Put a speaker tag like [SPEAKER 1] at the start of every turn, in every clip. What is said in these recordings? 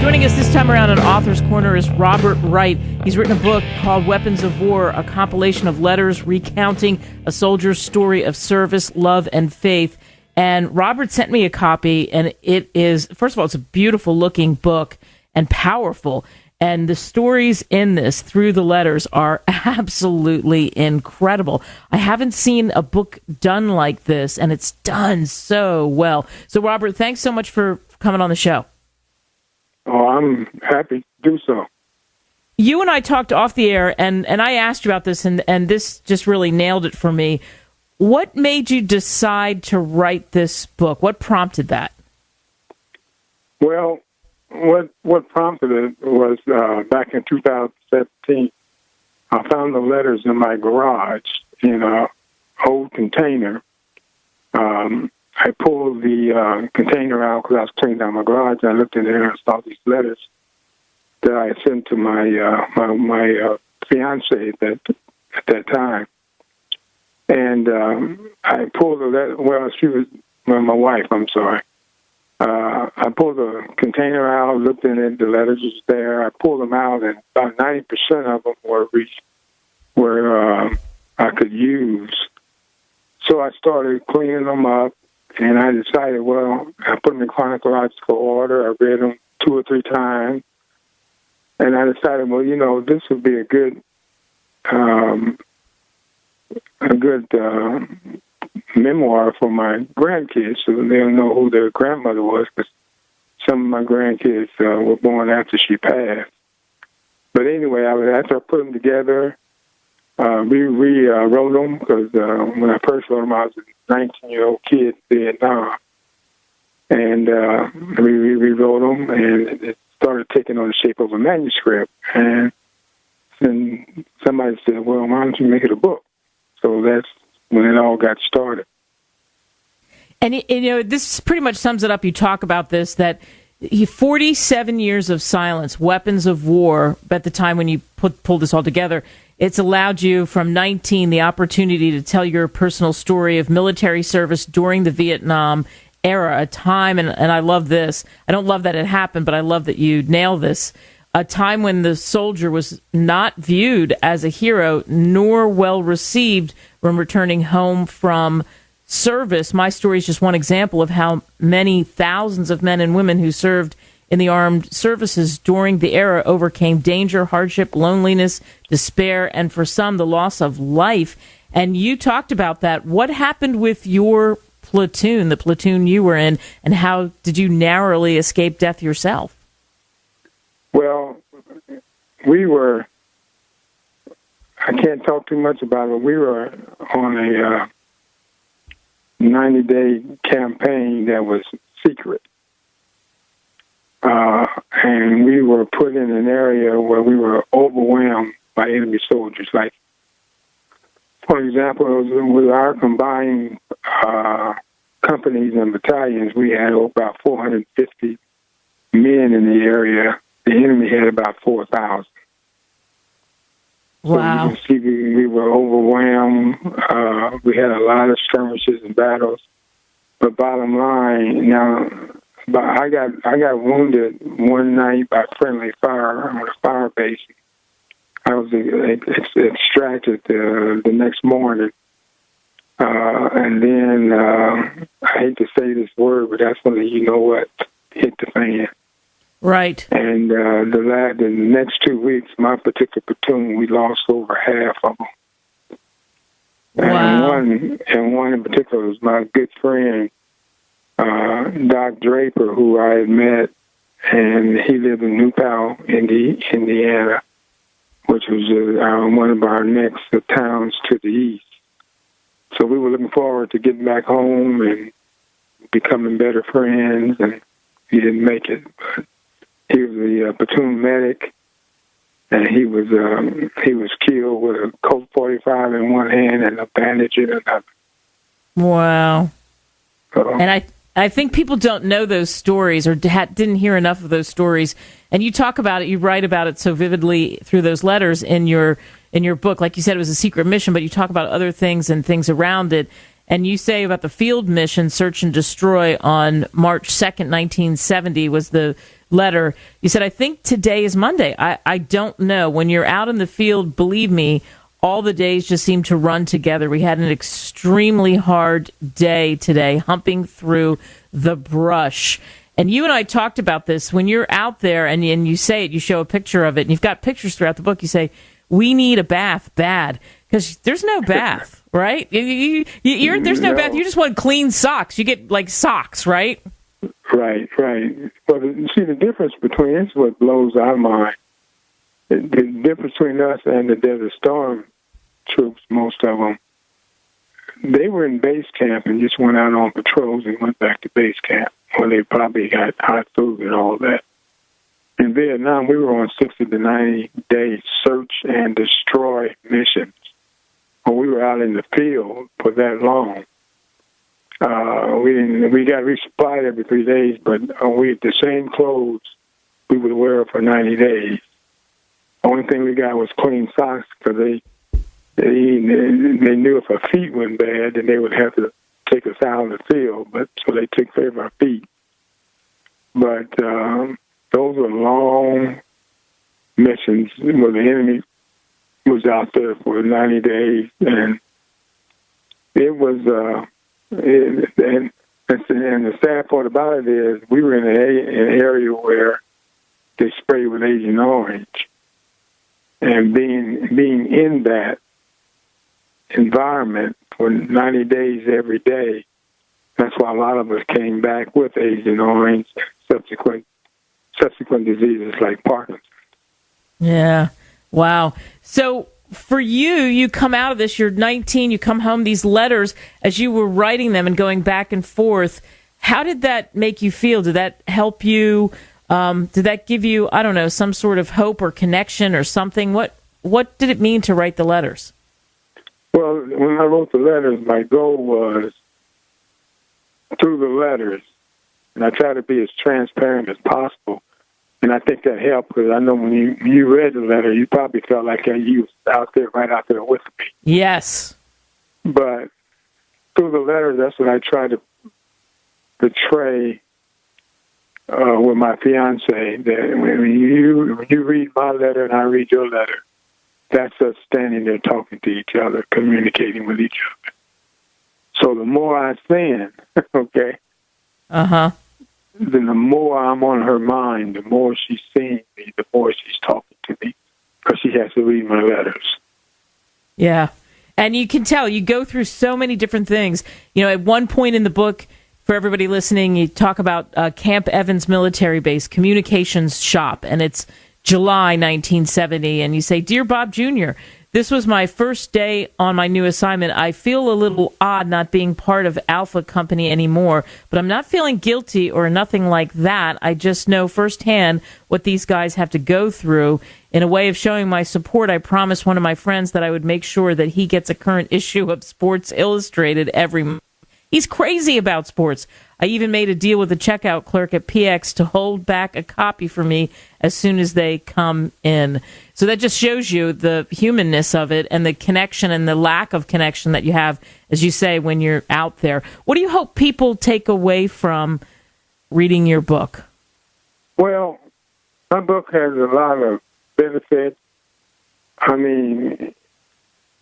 [SPEAKER 1] Joining us this time around on Author's Corner is Robert Wright. He's written a book called Weapons of War, a compilation of letters recounting a soldier's story of service, love, and faith. And Robert sent me a copy, and it is, first of all, it's a beautiful-looking book and powerful. And the stories in this, through the letters, are absolutely incredible. I haven't seen a book done like this, and it's done so well. So, Robert, thanks so much for coming on the show.
[SPEAKER 2] Oh, I'm happy to do so.
[SPEAKER 1] You and I talked off the air, and I asked you about this, and this just really nailed it for me. What made you decide to write this book? What prompted that?
[SPEAKER 2] Well, what prompted it was back in 2017, I found the letters in my garage in an old container. I pulled the container out because I was cleaning out my garage. I looked in there and saw these letters that I had sent to my my fiancée at that time. And I pulled the letter. Well, she was my wife. I'm sorry. I pulled the container out, looked in it. The letters was there. I pulled them out, and about 90% of them were I could use. So I started cleaning them up. And I decided, well, I put them in chronological order. I read them 2 or 3 times. And I decided, well, this would be a good memoir for my grandkids so they'll know who their grandmother was, because some of my grandkids were born after she passed. But anyway, after I put them together, we wrote them, because when I first wrote them, I was a 19-year-old kid in Vietnam. And we rewrote them, and it started taking on the shape of a manuscript. And then somebody said, well, why don't you make it a book? So that's when it all got started.
[SPEAKER 1] And, this pretty much sums it up. You talk about this, that 47 years of silence, weapons of war, at the time when you pulled this all together, it's allowed you from 19 the opportunity to tell your personal story of military service during the Vietnam era, a time, and I love this. I don't love that it happened, but I love that you nail this. A time when the soldier was not viewed as a hero, nor well received when returning home from service. My story is just one example of how many thousands of men and women who served in the armed services during the era overcame danger, hardship, loneliness, despair, and for some, the loss of life. And you talked about that. What happened with your platoon, the platoon you were in, and how did you narrowly escape death yourself?
[SPEAKER 2] Well, I can't talk too much about it. We were on a 90-day campaign that was secret. And we were put in an area where we were overwhelmed by enemy soldiers. Like, for example, with our combined companies and battalions, we had about 450 men in the area. The enemy had about 4,000.
[SPEAKER 1] Wow.
[SPEAKER 2] So you can see we were overwhelmed. We had a lot of skirmishes and battles. But bottom line, I got wounded one night by friendly fire on a fire base. I was extracted the next morning. And then, I hate to say this word, but that's when hit the fan.
[SPEAKER 1] Right.
[SPEAKER 2] And the next 2 weeks, my particular platoon, we lost over half of them.
[SPEAKER 1] Wow.
[SPEAKER 2] And one in particular was my good friend, Doc Draper, who I had met, and he lived in New Powell, Indiana, which was one of our next towns to the east. So we were looking forward to getting back home and becoming better friends, and he didn't make it. But he was the platoon medic, and he was killed with a Colt 45 in one hand and a bandage in another.
[SPEAKER 1] Wow. And I think people don't know those stories or didn't hear enough of those stories. And you talk about it, you write about it so vividly through those letters in your book. Like you said, it was a secret mission, but you talk about other things and things around it. And you say about the field mission, Search and Destroy, on March 2nd, 1970, was the letter. You said, I think today is Monday. I don't know. When you're out in the field, believe me, all the days just seem to run together. We had an extremely hard day today, humping through the brush. And you and I talked about this. When you're out there and you say it, you show a picture of it, and you've got pictures throughout the book, you say, we need a bath bad, because there's no bath, right? There's no bath. You just want clean socks. You get, like, socks, right?
[SPEAKER 2] Right. Well, see, the difference between, this is what blows our mind. The difference between us and the Desert Storm troops, most of them, they were in base camp and just went out on patrols and went back to base camp, where they probably got hot food and all that. In Vietnam, we were on 60 to 90-day search and destroy missions. When we were out in the field for that long, we got resupplied every 3 days, but the same clothes we would wear for 90 days. Only thing we got was clean socks, because they knew if our feet went bad, then they would have to take us out of the field. But so they took care of our feet. But those were long missions where the enemy was out there for 90 days, and it was. And the sad part about it is we were in an area where they sprayed with Agent Orange. And being in that environment for 90 days every day, that's why a lot of us came back with Agent Orange, subsequent diseases like Parkinson's.
[SPEAKER 1] Yeah. Wow. So for you come out of this, you're 19, you come home, these letters, as you were writing them and going back and forth, how did that make you feel? Did that help you? Did that give you, I don't know, some sort of hope or connection or something? What did it mean to write the letters?
[SPEAKER 2] Well, when I wrote the letters, my goal was, through the letters, and I try to be as transparent as possible, and I think that helped, because I know when you read the letter, you probably felt like you was right out there with me. Yes. But through the letters, that's what I try to portray with my fiance, that when you read my letter and I read your letter, that's us standing there talking to each other, communicating with each other. So the more I sin, okay, then the more I'm on her mind, the more she's seeing me, the more she's talking to me, because she has to read my letters. Yeah. And you can tell, you go through so many different things. You know, at one point in the book, for everybody listening, you talk about Camp Evans Military Base Communications Shop, and it's July 1970, and you say, Dear Bob Jr., this was my first day on my new assignment. I feel a little odd not being part of Alpha Company anymore, but I'm not feeling guilty or nothing like that. I just know firsthand what these guys have to go through. In a way of showing my support, I promised one of my friends that I would make sure that he gets a current issue of Sports Illustrated every month. He's crazy about sports. I even made a deal with the checkout clerk at PX to hold back a copy for me as soon as they come in. So that just shows you the humanness of it and the connection and the lack of connection that you have, as you say, when you're out there. What do you hope people take away from reading your book? Well, my book has a lot of benefits. I mean,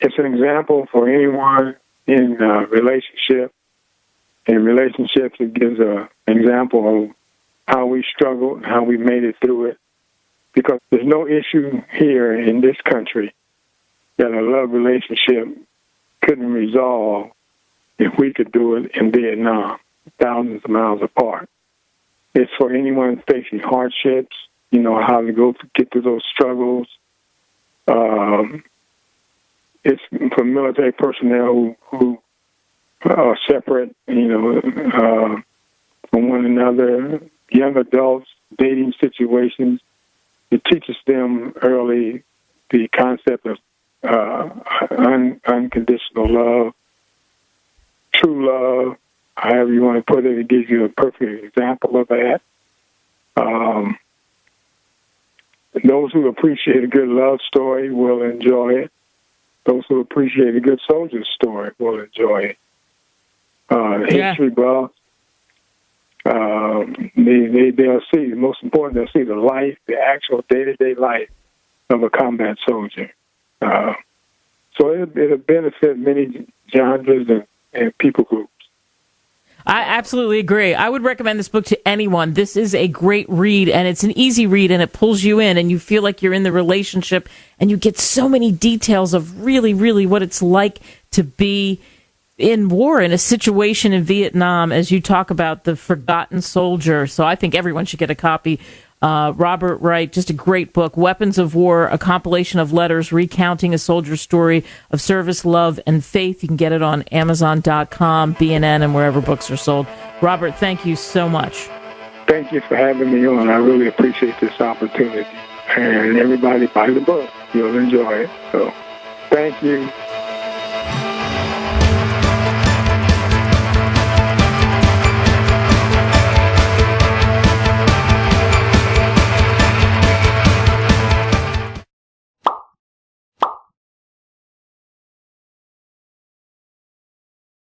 [SPEAKER 2] it's an example for anyone in a relationship. In relationships, it gives an example of how we struggled, how we made it through it. Because there's no issue here in this country that a love relationship couldn't resolve if we could do it in Vietnam, thousands of miles apart. It's for anyone facing hardships, you know, how to get through those struggles. It's for military personnel who are separate, you know, from one another, young adults, dating situations. It teaches them early the concept of unconditional love, true love, however you want to put it. It gives you a perfect example of that. Those who appreciate a good love story will enjoy it. Those who appreciate a good soldier story will enjoy it. History buffs, they'll see, most important, they'll see the life, the actual day-to-day life of a combat soldier. So it'll benefit many genres and people groups.
[SPEAKER 1] I absolutely agree. I would recommend this book to anyone. This is a great read, and it's an easy read, and it pulls you in, and you feel like you're in the relationship, and you get so many details of really, really what it's like to be in war, in a situation in Vietnam, as you talk about the forgotten soldier. So I think everyone should get a copy. Robert Wright, just a great book, Weapons of War, a compilation of letters recounting a soldier's story of service, love, and faith. You can get it on Amazon.com, BNN, and wherever books are sold. Robert, thank you so much.
[SPEAKER 2] Thank you for having me on. I really appreciate this opportunity. And everybody buy the book. You'll enjoy it. So thank you.